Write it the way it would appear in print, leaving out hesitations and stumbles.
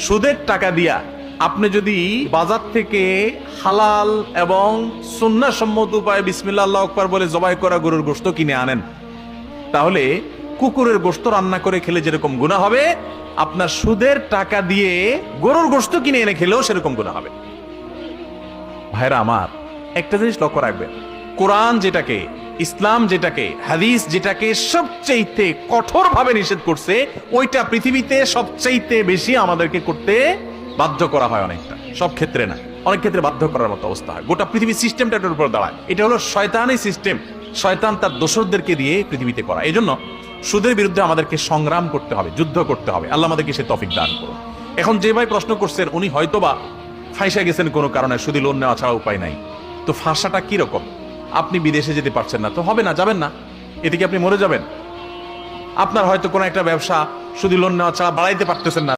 সুদের টাকা দিয়া আপনি যদি বাজার থেকে হালাল এবং সুন্নাহসম্মত উপায়ে বিসমিল্লাহ আল্লাহু আকবার বলে জবাই করা গরুর গোশত কিনে আনেন, তাহলে কুকুরের গোশত রান্না করে খেলে যেরকম গুনাহ হবে, আপনার সুদের টাকা দিয়ে গরুর গোশত কিনে এনে খেলেও সেরকম গুনাহ হবে। ভাইরা আমার, একটা জিনিস লক্ষ্য রাখবেন, কোরআন যেটাকে, ইসলাম যেটাকে, হাদিস যেটাকে সবচেয়ে কঠোর ভাবে নিষেধ করছে, ওইটা পৃথিবীতে সবচেয়ে বেশি আমাদেরকে করতে বাধ্য করা হয়। অনেকটা, সব ক্ষেত্রে না, অনেক ক্ষেত্রে বাধ্য করার মতো অবস্থা হয়। গোটা পৃথিবীর সিস্টেমটা এটার উপর দাঁড়ায়। এটা হলো শয়তানি সিস্টেম, শয়তান তার দোসরদেরকে দিয়ে পৃথিবীতে করা। এই জন্য সুদের বিরুদ্ধে আমাদেরকে সংগ্রাম করতে হবে, যুদ্ধ করতে হবে। আল্লাহ আমাদেরকে সে তৌফিক দান করুন। এখন যে ভাই প্রশ্ন করছেন, উনি হয়তোবা ফাঁসা গেছেন কোনো কারণে, সুদী লোন নেওয়া ছাড়া উপায় নাই। তো ফাঁসাটা কিরকম? আপনি বিদেশে যেতে পারছেন না, তো হবে না, যাবেন না, এতে কি আপনি মরে যাবেন? আপনার হয়তো কোনো একটা ব্যবসা সুদী লোন নেওয়া ছাড়া বাড়াইতে পারতেছেন না,